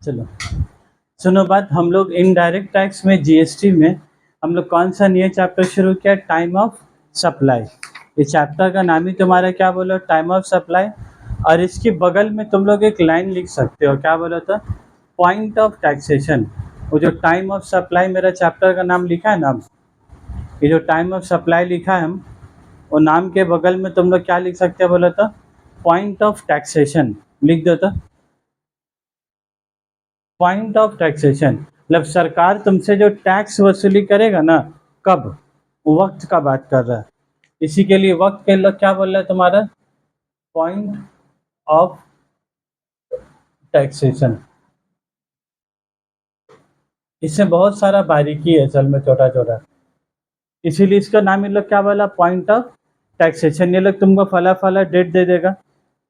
चलो सुनो बात। हम लोग इनडायरेक्ट टैक्स में जीएसटी में हम लोग कौन सा नया चैप्टर शुरू किया? Time of supply. इस चैप्टर का नाम ही तुम्हारा क्या बोला? Time of supply. और इसके बगल में तुम लोग एक लाइन लिख सकते हो, क्या बोला था? Point of taxation. वो जो टाइम ऑफ सप्लाई मेरा चैप्टर का नाम लिखा है ना, ये जो टाइम ऑफ सप्लाई लिखा है हम, वो नाम के बगल में तुम लोग क्या लिख सकते हो बोला था? पॉइंट ऑफ टैक्सेशन लिख दो। तो पॉइंट ऑफ टैक्सेशन मतलब सरकार तुमसे जो टैक्स वसूली करेगा ना, कब? वक्त का बात कर रहा है। इसी के लिए वक्त के लोग क्या बोल रहा है तुम्हारा? Point of taxation. इससे बहुत सारा बारीकी है असल में, छोटा छोटा, इसीलिए इसका नाम इन लोग क्या बोला? Point of taxation. ये लोग तुमको फला फला डेट दे देगा,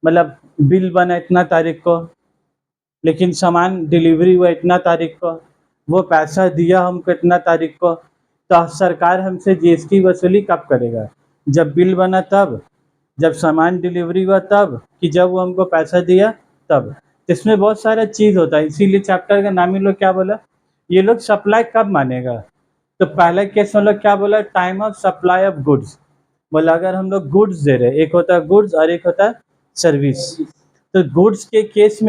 मतलब बिल बना इतना तारीख को, लेकिन सामान डिलीवरी हुआ इतना तारीख को, वो पैसा दिया हमको इतना तारीख को। तो सरकार हमसे जीएसटी वसूली कब करेगा? जब बिल बना तब, जब सामान डिलीवरी हुआ तब, कि जब वो हमको पैसा दिया तब। इसमें बहुत सारा चीज़ होता है, इसीलिए चैप्टर का नाम ही लोग क्या बोला? ये लोग सप्लाई कब मानेगा? तो पहले केस में लोग क्या बोला? Time of supply of goods. बोला अगर हम लोग गुड्स दे रहे हैं, एक होता है गुड्स और एक होता है सर्विस। तो गुड्स के केस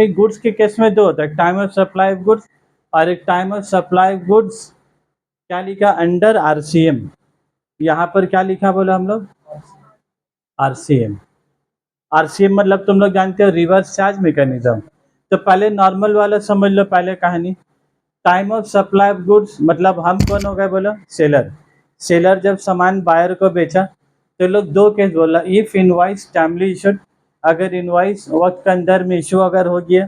में दो होता है, time of supply of goods और एक time of supply of goods. क्या लिखा अंडर आरसीएम? यहाँ पर क्या लिखा बोला हम लोग? आरसीएम। आरसीएम मतलब तुम लोग जानते हो रिवर्स चार्ज मैकेनिज्म। तो पहले नॉर्मल वाला समझ लो, पहले कहानी। Time of supply of goods मतलब हम कौन हो गए बोलो? सेलर। सेलर जब सामान बायर को बेचा तो लोग दो केस बोला, इफ इनवॉइस टाइमली इशूड। अगर इनवॉइस वक्त के अंदर में इशू अगर हो गया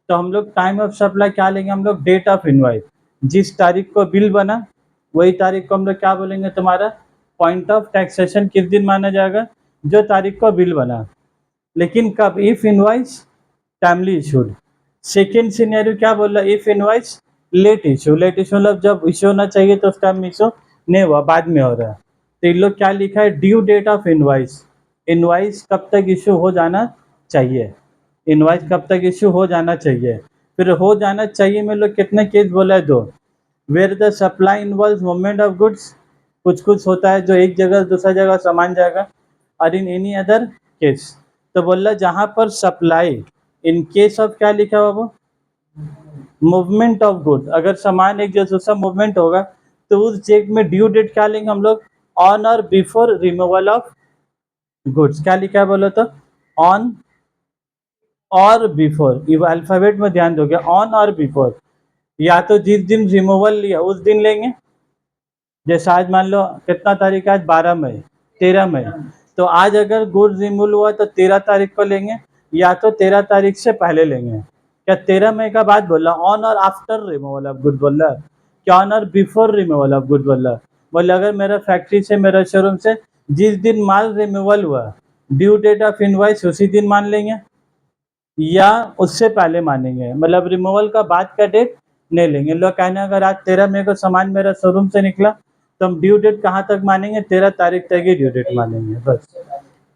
तो हम लोग टाइम ऑफ सप्लाई क्या लेंगे? हम लोग डेट ऑफ इनवॉइस। जिस तारीख को बिल बना वही तारीख को हम लोग क्या बोलेंगे? तुम्हारा पॉइंट ऑफ टैक्सेशन किस दिन माना जाएगा? जो तारीख को बिल बना। लेकिन कब? If invoice timely issued. Second scenario क्या बोल रहा है? If invoice late issue. Late issue मतलब जब इशू होना चाहिए तो उस टाइम इशू नहीं हुआ, बाद में हो रहा है। तो इन लोग क्या लिखा है? Due date of invoice. Invoice कब तक इशू हो जाना चाहिए? इनवॉइस कब तक इशू हो जाना चाहिए? फिर हो जाना चाहिए में लोग कितने केस बोला है? दो। Where the supply involve movement of goods. कुछ कुछ होता है जो एक जगह से दूसरा जगह सामान जाएगा। और इन एनी अदर केस। तो बोल रहा जहाँ पर सप्लाई, इन केस ऑफ क्या लिखा हुआ वो? Movement of goods. अगर सामान एक जगह दूसरा मूवमेंट होगा तो उस चेक में ड्यू डेट क्या लेंगे हम लोग? On or before removal of goods. क्या लिखा है बोलो तो? On or before. ये अल्फाबेट में ध्यान दोगे, ऑन और बिफोर। या तो जिस दिन रिमूवल लिया उस दिन लेंगे। जैसे आज मान लो कितना तारीख है? आज 12 मई, 13 मई। तो आज अगर गुड्स रिमूवल हुआ तो 13 तारीख को लेंगे, या तो 13 तारीख से पहले लेंगे। क्या 13 मई का बाद बोला? ऑन और आफ्टर रिमूवल ऑफ गुड बोला? क्या on or before removal of good बोला? बोले अगर मेरा फैक्ट्री से, मेरा शोरूम से जिस दिन माल रिमूवल हुआ, ड्यू डेट ऑफ इनवॉइस उसी दिन मान लेंगे, या उससे पहले मानेंगे। मतलब रिमूवल का बाद का डेट नहीं लेंगे। लोग कहना अगर आज 13 मई को सामान मेरा शोरूम से निकला तो हम ड्यू डेट कहाँ तक मानेंगे? 13 तारीख तक ही ड्यू डेट मानेंगे बस।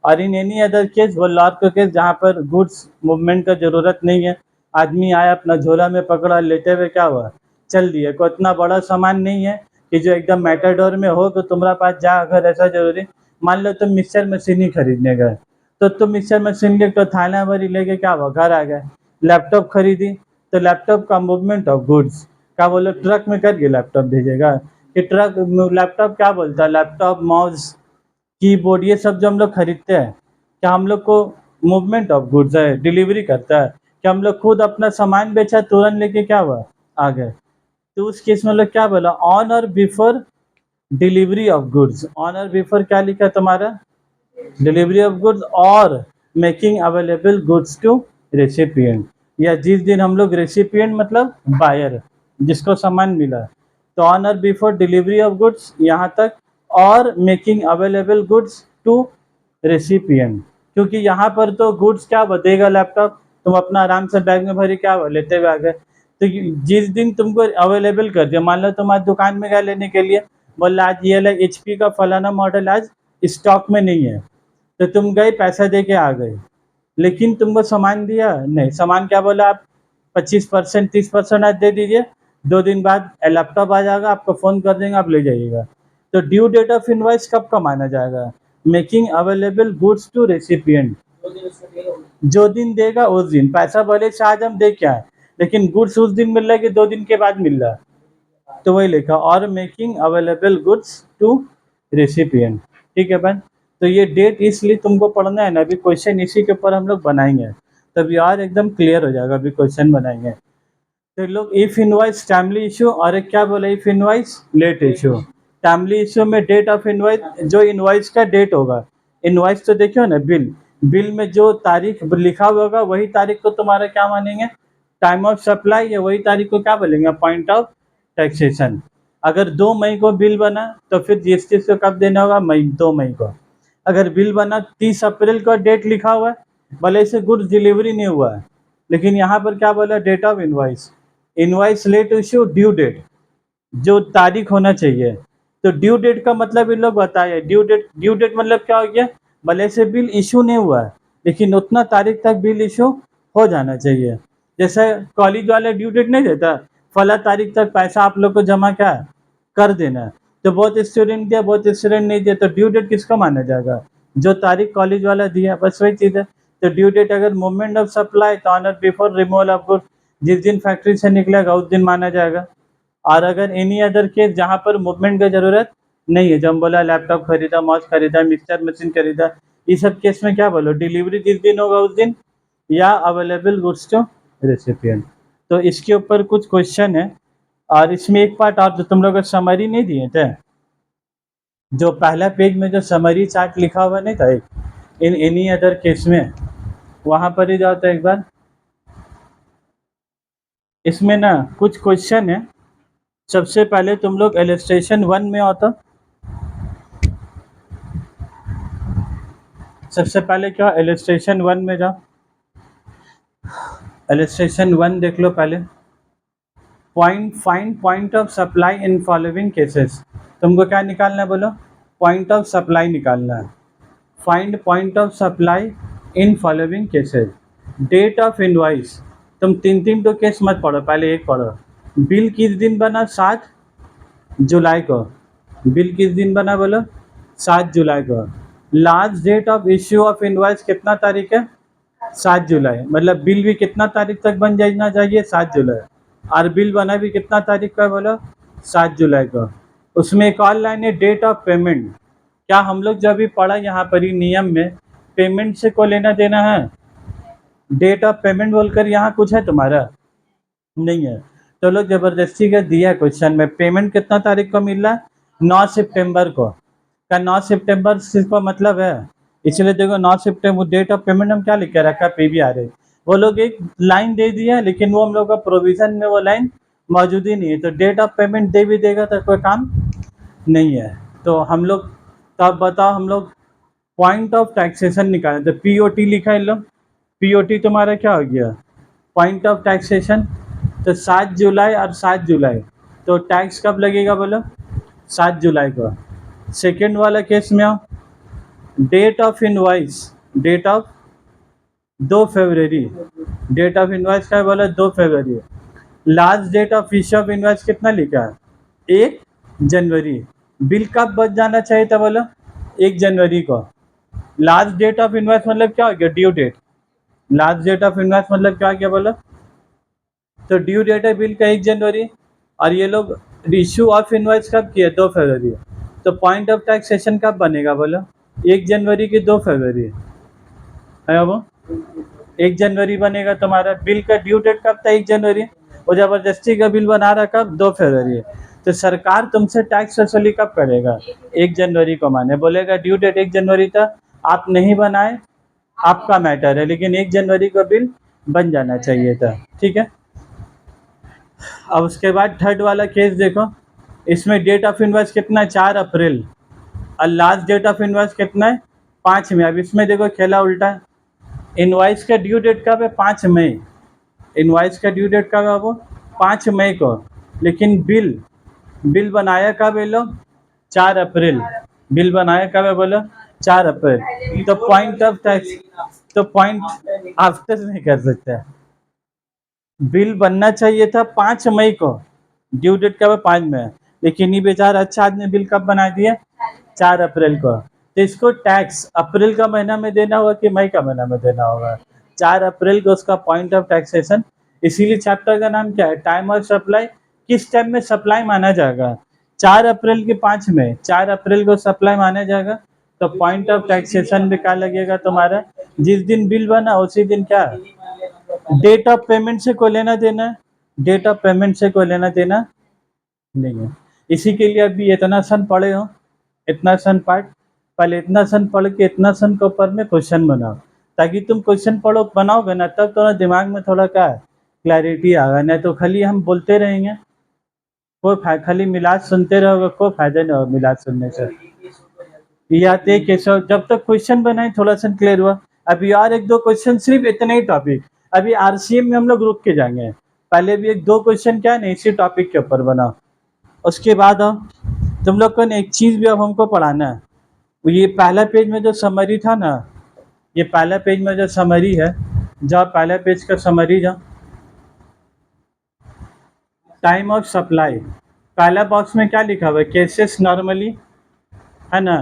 और इन एनी अदर केस वो लॉर के केस जहाँ पर गुड्स मूवमेंट का जरूरत नहीं है, आदमी आया अपना झोला में पकड़ा, लेते हुए क्या हुआ? चल दिए। कोई इतना बड़ा सामान नहीं है कि जो एकदम मैटाडोर में हो तो तुम्हारा पास जा। अगर ऐसा जरूरी, मान लो तुम मिक्सर मशीन ही खरीदने गए तो तुम मिक्सर मशीन के तो थाना भरी लेके क्या हुआ? घर आ गए। लैपटॉप खरीदी तो लैपटॉप का मूवमेंट ऑफ गुड्स क्या बोलो? ट्रक में करके लैपटॉप भेजेगा कि ट्रक? लैपटॉप क्या बोलता है? लैपटॉप, माउस, कीबोर्ड, ये सब जो हम लोग खरीदते हैं, क्या हम लोग को मूवमेंट ऑफ गुड्स है? डिलीवरी करता है? क्या हम लोग खुद अपना सामान बेचा तुरंत लेके क्या हुआ? आ गए। तो उस केस में लोग क्या बोला? On or before delivery of goods. On or before क्या लिखा है तुम्हारा? Delivery of goods or making available goods to recipient. या जिस दिन हम लोग रेसिपिएंट मतलब बायर, जिसको सामान मिला, तो on or before delivery of goods यहाँ तक, और making available goods to recipient. क्योंकि यहाँ पर तो गुड्स क्या बतेगा? लैपटॉप तुम अपना आराम से बैग में भरी क्या लेते हुए आ गए। तो जिस दिन तुमको अवेलेबल कर दिया, मान लो तुम आज दुकान में गए लेने के लिए, बोला आज ये HP का फलाना मॉडल आज स्टॉक में नहीं है, तो तुम गए पैसा दे के आ गए, लेकिन तुमको सामान दिया नहीं। सामान क्या बोला? आप 25% 30% आज दे दीजिए, 2 दिन बाद लैपटॉप आ जाएगा, आपको फ़ोन कर देंगे, आप ले जाइएगा। तो ड्यू डेट ऑफ इनवॉइस कब का माना जाएगा? Making available goods to recipient, जो दिन देगा उस दिन, पैसा भले से आज हम दे के आए, लेकिन गुड्स उस दिन मिल रहा है कि 2 दिन के बाद मिल रहा है, तो वही लिखा, और making available goods to recipient. ठीक है बहन, तो ये डेट इसलिए तुमको पढ़ना है ना, अभी क्वेश्चन इसी के ऊपर हम लोग बनाएंगे, तब यार एकदम क्लियर हो जाएगा, अभी क्वेश्चन बनाएंगे। तो लोग इफ इनवॉइस टाइमली इशू, और एक क्या बोला, if invoice late issue. Timely issue में डेट ऑफ इनवॉइस, जो इनवॉइस का डेट होगा, इनवॉइस तो देखियो ना, बिल, बिल में जो तारीख लिखा हुआ होगा वही तारीख को तुम्हारा क्या मानेंगे, टाइम ऑफ सप्लाई, या वही तारीख को क्या बोलेंगे, पॉइंट ऑफ टैक्सेशन। अगर 2 मई को बिल बना तो फिर जीएसटी को कब देना होगा, मई, 2 मई को। अगर बिल बना 30 अप्रैल का डेट लिखा हुआ है, भले से गुड्स डिलीवरी नहीं हुआ है, लेकिन यहाँ पर क्या बोला, date of invoice, invoice late issue, due date, जो तारीख होना चाहिए। तो ड्यू डेट का मतलब इन लोग बताए, ड्यू डेट मतलब क्या हो गया, भले से बिल इशू नहीं हुआ है, लेकिन उतना तारीख तक बिल इशू हो जाना चाहिए। जैसे कॉलेज वाले ड्यू डेट नहीं देता, फला तारीख तक पैसा आप लोग को जमा क्या है, कर देना है। तो बहुत स्टूडेंट दिया, बहुत स्टूडेंट नहीं दिया, तो ड्यू डेट किसका माना जाएगा, जो तारीख कॉलेज वाला दिया, बस वही चीज़ है। तो ड्यू डेट अगर मूवमेंट ऑफ सप्लाई तो on or before removal of goods, जिस दिन फैक्ट्री से निकलेगा उस दिन माना जाएगा। और अगर एनी अदर केस जहाँ पर मूवमेंट की ज़रूरत नहीं है, जब हम बोला लैपटॉप खरीदा, माउस खरीदा, मिक्सर मशीन खरीदा, ये सब केस में क्या बोलो, डिलीवरी जिस दिन होगा उस दिन, या अवेलेबल गुड्स टू रेसिपिएंट। तो इसके ऊपर कुछ क्वेश्चन है, और इसमें एक पार्ट और जो तुम लोग को समरी नहीं दिए थे, जो पहला पेज में जो समरी चार्ट लिखा हुआ नहीं था, इन एनी अदर केस में, वहाँ पर ही जाओ तो एक बार, इसमें ना कुछ क्वेश्चन है। सबसे पहले तुम लोग इलस्ट्रेशन 1 में होता, सबसे पहले क्या, इलस्ट्रेशन 1 में जाओ, इलस्ट्रेशन 1 देख लो पहले। Find point of supply in following cases, तुमको क्या निकालना है बोलो, पॉइंट ऑफ सप्लाई निकालना है। Find point of supply in following cases. Date of invoice, तुम 3 तो केस मत पढ़ो, पहले एक पढ़ो। बिल किस दिन बना, 7 जुलाई को, बिल किस दिन बना बोलो, 7 जुलाई को। Last date of issue of invoice कितना तारीख है, 7 जुलाई, मतलब बिल भी कितना तारीख तक बन जाना चाहिए, 7 जुलाई, और बिल बना भी कितना तारीख का बोलो, 7 जुलाई को। उसमें एक और लाइन है, डेट ऑफ पेमेंट। क्या हम लोग जब भी पढ़ा यहाँ पर ही नियम में, पेमेंट से को लेना देना है, डेट ऑफ पेमेंट बोलकर यहाँ कुछ है तुम्हारा, नहीं है। तो लोग ज़बरदस्ती का दिया क्वेश्चन में, पेमेंट कितना तारीख को मिल रहा है, 9 सितंबर को, का 9 सितंबर सिर्फ मतलब है, इसलिए देखो 9 सितंबर डेट ऑफ पेमेंट हम क्या लिख के रखा, पीवीआरए। वो लोग एक लाइन दे दिया, लेकिन वो हम लोग का प्रोविज़न में वो लाइन मौजूद ही नहीं है, तो डेट ऑफ पेमेंट दे भी देगा तो कोई काम नहीं है। तो हम लोग, तब बताओ, हम लोग पॉइंट ऑफ टैक्सेशन निकालें, तो पीओटी लिखा है, लो पीओटी तुम्हारा क्या हो गया, पॉइंट ऑफ टैक्सेशन। तो 7 जुलाई और 7 जुलाई, तो टैक्स कब लगेगा बोलो, 7 जुलाई को। सेकेंड वाला केस में आओ, date of invoice, date of 2 February, date of invoice का बोला 2 फरवरी। Last date of issue of invoice कितना लिखा है, 1 जनवरी। बिल कब बच जाना चाहिए था बोलो, 1 जनवरी को। लास्ट डेट ऑफ इनवॉइस मतलब क्या हो गया, due date. Last date of invoice मतलब क्या हो गया बोलो, तो ड्यू डेट है बिल का 1 जनवरी, और ये लोग इशू ऑफ इनवॉइस कब किया, 2 फरवरी। तो पॉइंट ऑफ टैक्सेशन कब बनेगा बोलो, 1 जनवरी की 2 फरवरी है वो, 1 जनवरी बनेगा तुम्हारा। बिल का ड्यू डेट कब था, 1 जनवरी, और ज़बरदस्ती का बिल बना रहा कब, 2 फरवरी। तो सरकार तुमसे टैक्स वसूली कब करेगा, 1 जनवरी को, माने बोलेगा ड्यू डेट 1 जनवरी था, आप नहीं बनाए, आपका मैटर है, लेकिन 1 जनवरी को बिल बन जाना चाहिए था। ठीक है, अब उसके बाद थर्ड वाला केस देखो, इसमें डेट ऑफ इनवॉइस कितना है, 4 अप्रैल, और लास्ट डेट ऑफ इनवॉइस कितना है, 5 मई। अब इसमें देखो खेला उल्टा, इनवॉइस का ड्यू डेट कब है, 5 मई, इनवॉइस का ड्यू डेट कब है वो, 5 मई को, लेकिन बिल बनाया कब है लोग, 4 अप्रैल। बिल बनाया कब है बोलो, 4 अप्रैल। तो पॉइंट ऑफ टैक्स, तो पॉइंट आफ्टर नहीं कर सकते, बिल बनना चाहिए था 5 मई को, ड्यू डेट कब है 5 में, लेकिन ये बेचारा अच्छा आदमी बिल कब बना दिया 4 अप्रैल को। तो इसको टैक्स अप्रैल का महीना में देना होगा कि मई का महीना में देना होगा, 4 अप्रैल को उसका पॉइंट ऑफ टैक्सेशन। इसीलिए चैप्टर का नाम क्या है, टाइम ऑफ सप्लाई। किस टाइम में सप्लाई माना जाएगा, 4 अप्रैल के 5 में, 4 अप्रैल को सप्लाई माना जाएगा। तो पॉइंट ऑफ टैक्सेशन भी क्या लगेगा तुम्हारा, जिस दिन बिल बना उसी दिन क्या, डेट ऑफ पेमेंट से कोई लेना देना है, डेट ऑफ पेमेंट से कोई लेना देना नहीं है। इसी के लिए अभी इतना सन पढ़े हो, इतना सन पार्ट, पहले इतना सन पढ़ के इतना सन के ऊपर में क्वेश्चन बनाओ, ताकि तुम क्वेश्चन पढ़ो बनाओगे ना तब तुम्हारे दिमाग में थोड़ा क्या है क्लैरिटी आएगा, नहीं तो खाली हम बोलते रहेंगे, खाली मिलाद सुनते रहोगे, कोई फायदा नहीं होगा मिलाद सुनने से। या ते केशव जब तक क्वेश्चन बनाए थोड़ा सा क्लियर हुआ। अभी और एक दो क्वेश्चन, सिर्फ इतने ही टॉपिक, अभी आरसीएम में हम लोग रुक के जाएंगे, पहले भी एक दो क्वेश्चन क्या है ना इसी टॉपिक के ऊपर बनाओ। उसके बाद अब तुम लोग को ना एक चीज भी अब हमको पढ़ाना है, ये पहला पेज में जो समरी था ना, ये पहला पेज में जो समरी है, जाओ पहला पेज का समरी जाओ, टाइम ऑफ सप्लाई, पहला बॉक्स में क्या लिखा हुआ है, केसेस नॉर्मली, है ना।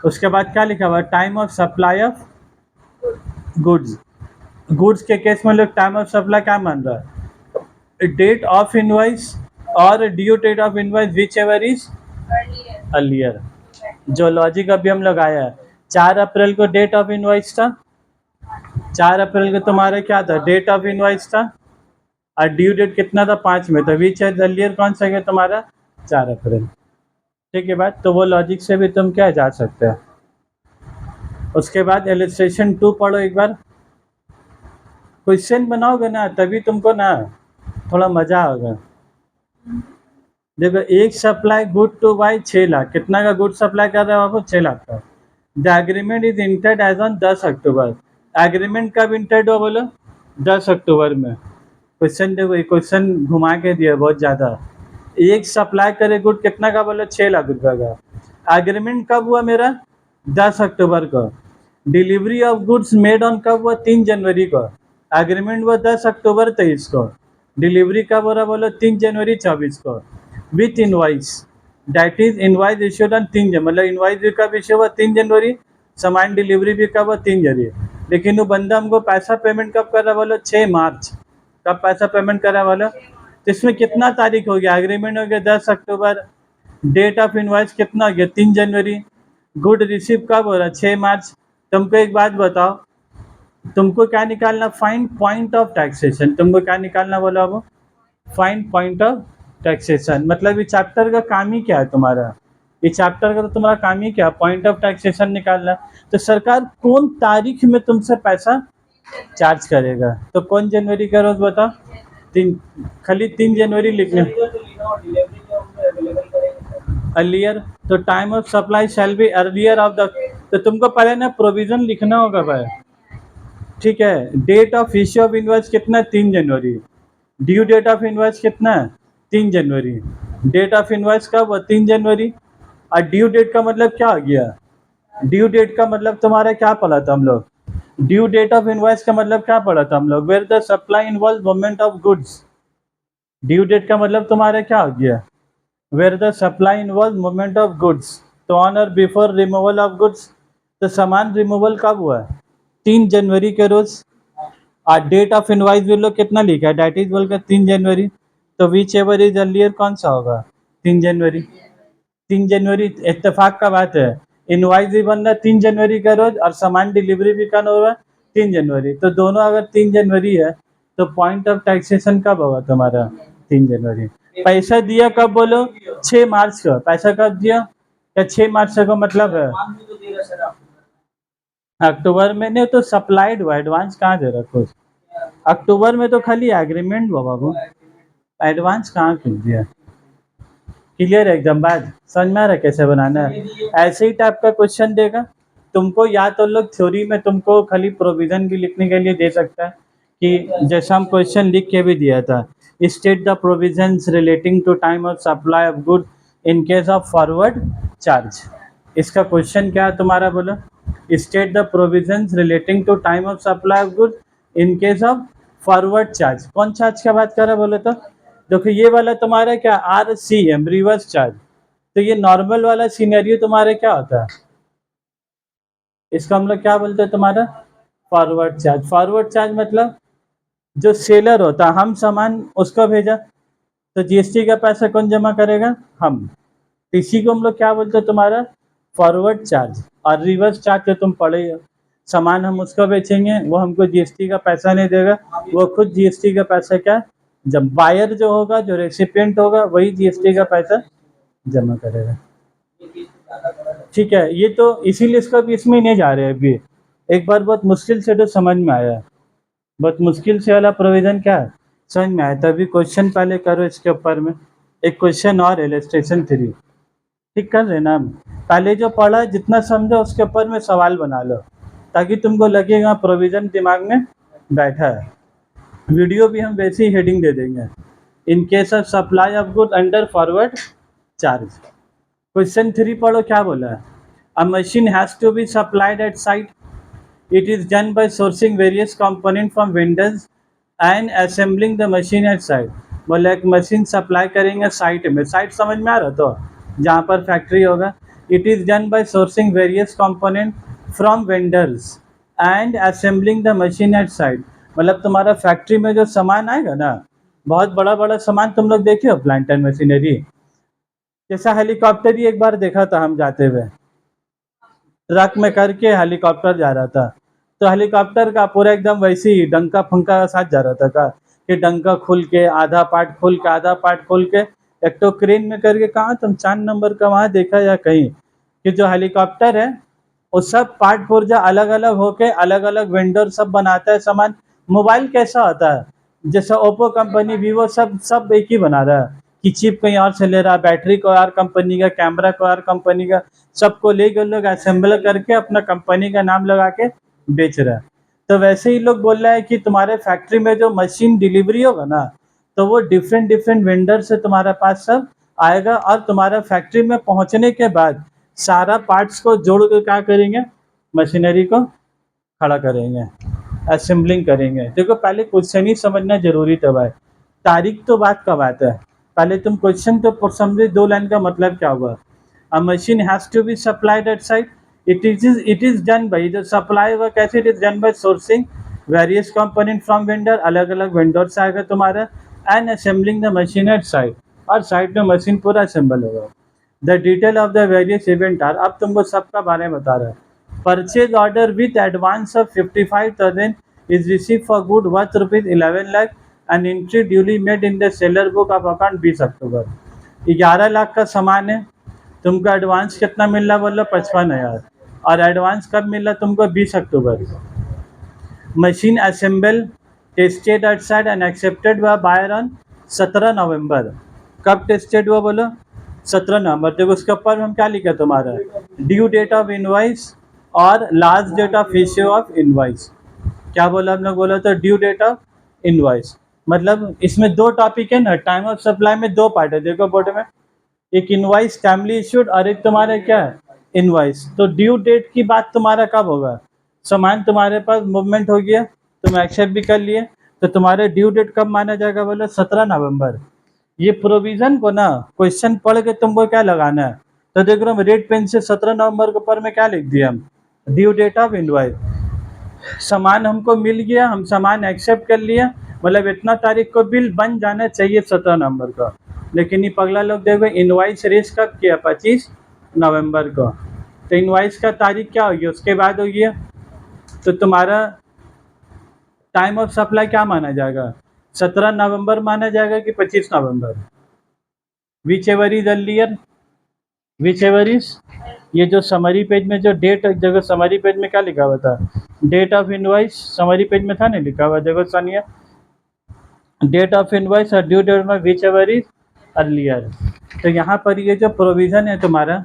उसके बाद क्या लिखा हुआ है, time of supply of goods, goods के केस में लोग टाइम ऑफ सप्लाई क्या मान रहा है, डेट ऑफ इनवाइस और due date of invoice whichever is earlier. जो लॉजिक अभी हम लोग आया है, 4 अप्रैल को डेट ऑफ इनवाइस था, 4 अप्रैल को तुम्हारा क्या था, डेट ऑफ इनवाइस था, और ड्यू डेट कितना था 5 में, तो विच एज अर्लियर कौन सा है तुम्हारा 4 अप्रैल। ठीक है बात, तो वो लॉजिक से भी तुम क्या जा सकते हो। उसके बाद इलस्ट्रेशन 2 पढ़ो एक बार, क्वेश्चन बनाओगे ना तभी तुमको ना थोड़ा मजा आएगा। देखो एक supply good two by 6 lakh, कितना का गुड सप्लाई कर रहे हो आपको 6 लाख का। The agreement is entered as on 10 October, agreement कब इंटर्ड हुआ बोलो 10 अक्टूबर में। क्वेश्चन देखो ये क्वेश्चन घुमा के दिया बहुत ज़्यादा, एक सप्लाई करे गुड कितना का बोलो 6 लाख रुपए का, एग्रीमेंट कब हुआ मेरा 10 अक्टूबर को, delivery of goods made on कब हुआ 3 जनवरी को, एग्रीमेंट हुआ 10 अक्टूबर 23 को, डिलीवरी कब हो रहा बोलो 3 जनवरी 24 को, with invoice, that is invoice issued on 3 जनवरी, मतलब इनवाइस भी कब इश्यू हुआ 3 जनवरी, सामान डिलीवरी भी कब हुआ 3 जनवरी, लेकिन वो बंदा हमको पैसा पेमेंट कब कर रहा बोलो 6 मार्च, कब पैसा पेमेंट कर रहा बोलो, तो इसमें कितना तारीख हो गया, एग्रीमेंट हो गया 10 अक्टूबर, डेट ऑफ इनवाइस कितना हो गया 3 जनवरी, गुड रिसीव कब हो रहा 6 मार्च। तुमको एक बात बताओ, तुमको क्या निकालना, फाइंड पॉइंट ऑफ टैक्सेशन, तुमको क्या निकालना बोला वो, फाइंड पॉइंट ऑफ टैक्सेशन। मतलब ये चैप्टर का काम ही क्या है तुम्हारा, ये चैप्टर का तो तुम्हारा काम ही क्या, पॉइंट ऑफ टैक्सेशन निकालना। तो सरकार कौन तारीख में तुमसे पैसा चार्ज करेगा, तो कौन जनवरी का रोज बताओ, 3, खाली 3 जनवरी लिखना, अर्लियर, तो time of supply shall be earlier of the, तो तुमको पहले ना प्रोविजन लिखना होगा भाई, ठीक है। Date of issue of invoice कितना 3 जनवरी, ड्यू डेट ऑफ इनवॉइस कितना 3 जनवरी, डेट ऑफ इनवॉइस कब 3 जनवरी, और ड्यू डेट का मतलब क्या हो गया, ड्यू डेट का मतलब तुम्हारा क्या पढ़ा था हम लोग, ड्यू डेट ऑफ इनवॉइस का मतलब क्या पढ़ा था हम लोग, where the supply involve movement of goods, due date का मतलब तुम्हारा क्या हो गया, where the supply involve movement of goods, तो on or before removal of goods, तो सामान रिमूवल कब हुआ 3 जनवरी के रोज, और डेट ऑफ इनवाइस भी लोग कितना लिखा है, डेट इज बोल कर 3 जनवरी, तो विच एवर इज अर्लियर कौन सा होगा 3 जनवरी, 3 जनवरी इत्तेफाक का बात है, इनवाइस भी बन रहा है 3 जनवरी का रोज और सामान डिलीवरी भी कब हो रहा है 3 जनवरी, तो दोनों अगर 3 जनवरी है तो पॉइंट ऑफ टैक्सेशन कब होगा तुम्हारा 3 जनवरी। पैसा दिया कब बोलो 6 मार्च का, पैसा कब दिया, क्या 6 मार्च का मतलब है अक्टूबर में, नहीं तो सप्लाइड हुआ, एडवांस कहाँ दे रहा कुछ, अक्टूबर में तो खाली एग्रीमेंट हुआ बाबू, एडवांस कहाँ कर दिया। क्लियर है एकदम बात, समझ में आ रहा है कैसे बनाना है। ऐसे ही टाइप का क्वेश्चन देगा तुमको, या तो लोग थ्योरी में तुमको खाली प्रोविजन भी लिखने के लिए दे सकता है, कि जैसा हम क्वेश्चन लिख के भी दिया था, state the provisions relating to time of supply of good in case of forward charge. इसका क्वेश्चन क्या है तुम्हारा बोलो, state the provisions relating to time of supply of good in case of forward charge, कौन charge का बात कर रहा है बोले तो देखो ये वाला तुम्हारा क्या RCM रिवर्स चार्ज, तो ये नॉर्मल वाला सिनेरियो तुम्हारे क्या होता है, इसको हम लोग क्या बोलते हैं तुम्हारा फॉरवर्ड चार्ज। फॉरवर्ड चार्ज मतलब जो सेलर होता है, हम सामान उसको भेजा तो GST का पैसा कौन जमा करेगा, हम, तो इसी को हम लोग क्या बोलते हैं तुम्हारा फॉरवर्ड चार्ज। और रिवर्स चार्ज जो तुम पढ़े हो, सामान हम उसको बेचेंगे, वो हमको GST का पैसा नहीं देगा, वो खुद GST का पैसा क्या, जब बायर जो होगा, जो रेसिपिएंट होगा, वही GST का पैसा जमा करेगा। ठीक है, ये तो इसीलिए इसका भी इसमें नहीं जा रहे हैं अभी, एक बार बहुत मुश्किल से तो समझ में आया, बहुत मुश्किल से वाला प्रोविजन क्या है समझ में आया, तभी क्वेश्चन पहले करो इसके ऊपर में, एक क्वेश्चन और इलस्ट्रेशन 3 ठीक कर रहे ना हम, पहले जो पढ़ा जितना समझो उसके ऊपर में सवाल बना लो, ताकि तुमको लगेगा प्रोविजन दिमाग में बैठा है। वीडियो भी हम वैसे ही हेडिंग दे देंगे, in case of supply of good under forward charge. Question 3 पढ़ो क्या बोला है, a machine has to be supplied at site, it is done by sourcing various component from vendors and assembling the machine at site. बोले एक machine supply करेंगे site में, site समझ में आ रहा तो जहाँ पर फैक्ट्री होगा, it is done by sourcing various component from vendors and assembling the machine at site, मतलब तुम्हारा फैक्ट्री में जो सामान आएगा ना, बहुत बड़ा बड़ा सामान तुम लोग देखे हो प्लांट एंड मशीनरी, जैसा हेलीकॉप्टर ही एक बार देखा था हम जाते हुए, ट्रक में करके हेलीकॉप्टर जा रहा था, तो हेलीकॉप्टर का पूरा एकदम वैसे ही डंका फंका के साथ जा रहा था का, कि डंका खुल के आधा पार्ट खुल के आधा पार्ट खोल के, एक तो क्रेन में करके, कहाँ तुम 4 नंबर का वहाँ देखा या कहीं, कि जो हेलीकॉप्टर है वो सब पार्ट पुर्जा अलग अलग होके अलग अलग वेंडर सब बनाता है सामान। मोबाइल कैसा होता है, जैसे ओप्पो कंपनी, वीवो, सब सब एक ही बना रहा है, कि चिप कहीं और से ले रहा है, बैटरी को और कंपनी का, कैमरा को और कंपनी का, सबको लेकर लोग असेंबल करके अपना कंपनी का नाम लगा के बेच रहा है। तो वैसे ही लोग बोल रहा है कि तुम्हारे फैक्ट्री में जो मशीन डिलीवरी होगा ना, तो वो डिफरेंट डिफरेंट वेंडर से तुम्हारे पास सब आएगा, और तुम्हारा फैक्ट्री में पहुंचने के बाद सारा पार्ट्स को जोड़ कर क्या करेंगे, मशीनरी को खड़ा करेंगे, असेंबलिंग करेंगे। देखो पहले क्वेश्चन ही समझना जरूरी था भाई, तारीख तो बात का बात है, पहले तुम क्वेश्चन तो समझे 2 लाइन का मतलब क्या हुआ। A machine has to be supplied at site, it is done by, जो सप्लाई हुआ कैसे, it is done by sourcing various component from vendor, अलग अलग वेंडर से आएगा तुम्हारा, and assembling the machine at site, और साइट में मशीन पूरा असेंबल होगा। The detail of the various event are, अब तुमको सबका बारे में बता रहा है। Purchase order with advance of 55,000 is received for good worth rupees 11 lakh and entry duly made in the seller book of account 20 अक्टूबर। 11 लाख का सामान है, तुमको एडवांस कितना मिल रहा बोलो 55,000, और एडवांस कब मिल रहा तुमको 20 अक्टूबर। Machine assemble tested at site and accepted by buyer on 17 November. कब टेस्टेड हुआ बोलो 17 नवंबर। देखो उसके ऊपर हम क्या लिखा तुम्हारा ड्यू डेट ऑफ इनवाइस और last date of issue of invoice. क्या बोला हम लोग, बोला तो ड्यू डेट ऑफ इनवाइस, मतलब इसमें 2 टॉपिक है ना, टाइम ऑफ सप्लाई में 2 पार्ट है, देखो बोर्ड में, एक इनवाइस टाइमली इश्यूड और एक तुम्हारा क्या है इनवाइस। तो ड्यू डेट की बात तुम्हारा कब होगा, सामान तुम्हारे पास मूवमेंट हो गया, तुम एक्सेप्ट भी कर लिए, तो तुम्हारे ड्यू डेट कब माना जाएगा बोलो 17 नवंबर। ये प्रोविजन को ना क्वेश्चन पढ़ के तुमको क्या लगाना है, तो देख रहे हो रेड पेन से 17 नवंबर के ऊपर में क्या लिख दिया हम, ड्यू डेट ऑफ इनवाइस। सामान हमको मिल गया, हम सामान एक्सेप्ट कर लिया, मतलब इतना तारीख को बिल बन जाना चाहिए 17 नवंबर को, लेकिन ये पगला लोग देखो इनवाइस रेस कब किया 25 नवंबर को, तो इनवाइस का तारीख क्या होगी उसके बाद हो गया, तो तुम्हारा टाइम ऑफ सप्लाई क्या माना जाएगा 17 नवंबर माना जाएगा कि 25 नवंबर, whichever is earlier, whichever is. ये जो समरी पेज में जो डेट, जगह समरी पेज में क्या लिखा हुआ था, date of invoice summary page में था नहीं लिखा हुआ, देखो सानिया, डेट ऑफ इनवाइस और ड्यू डेट में विच एवर इज अर्लियर। तो यहाँ पर ये जो प्रोविज़न है तुम्हारा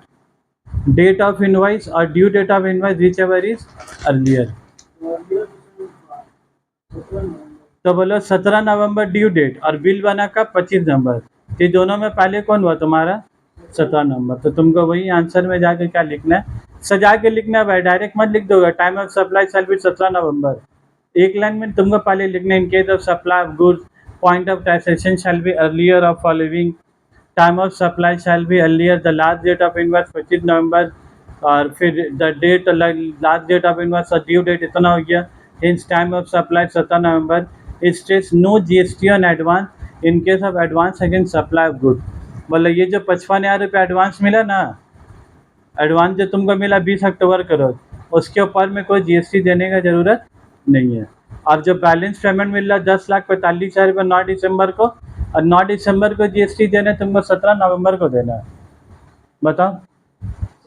डेट ऑफ इनवाइस और due date of invoice whichever is earlier, तो बोलो 17 नवंबर ड्यू डेट और बिल बना का 25 नवंबर, ये दोनों में पहले कौन हुआ तुम्हारा 17 नवंबर। तो तुमको वही आंसर में जाके क्या लिखना है, सजा के लिखना है भाई, डायरेक्ट मत लिख दोगे time of supply shall be 17 November, एक लाइन में तुमको पहले लिखना, in case of supply of goods point of taxation shall be earlier of following, time of supply shall be earlier, the last date of invoice 25 November, और फिर the date last date of invoice और due date इतना हो गया, hence time of supply 17 November, states no GST on advance in case of advance against supply of good. मतलब ये जो 55,000 रुपये एडवांस मिला ना, एडवांस जो तुमको मिला 20 अक्टूबर को रोज, उसके ऊपर में कोई जीएसटी देने का ज़रूरत नहीं है। और जो बैलेंस पेमेंट मिल रहा है 10,45,000 रुपये 9 दिसंबर को, और 9 दिसंबर को जीएसटी देना है तुमको, 17 नवंबर को देना है। बताओ,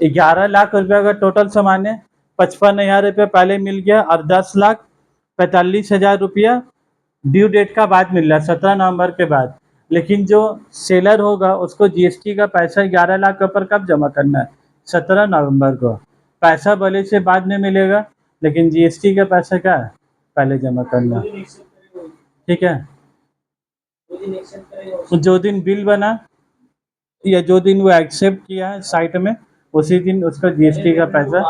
11 लाख रुपये का टोटल सामान है, 55,000 रुपये पहले मिल गया और 10,45,000 रुपया ड्यू डेट का बाद मिल रहा है 17 नवंबर के बाद। लेकिन जो सेलर होगा उसको जीएसटी का पैसा 11 लाख के ऊपर कब जमा करना है? 17 नवंबर को। पैसा भले से बाद में मिलेगा, लेकिन जीएसटी का पैसा क्या है? पहले जमा करना। ठीक है, जो दिन बिल बना या जो दिन वो एक्सेप्ट किया है साइट में, उसी दिन उसका जीएसटी का पैसा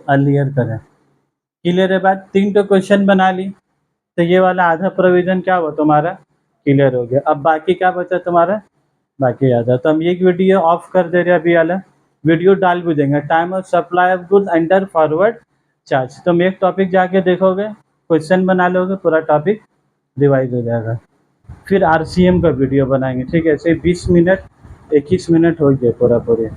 अर्लियर करें। क्लियर है बात? 3 तो क्वेश्चन बना ली, तो ये वाला आधा प्रोविजन क्या हुआ तुम्हारा? क्लियर हो गया। अब बाकी क्या बचा तुम्हारा? बाकी आधा। तो हम एक वीडियो ऑफ कर दे रहे हैं, अभी वाला वीडियो डाल भी देंगे, time of supply of goods under forward charge. तुम एक टॉपिक जाके देखोगे, क्वेश्चन बना लोगे, पूरा टॉपिक रिवाइज हो जाएगा। फिर आरसीएम का वीडियो बनाएंगे, ठीक है? ऐसे 20 मिनट 21 मिनट हो गए पूरा पूरे।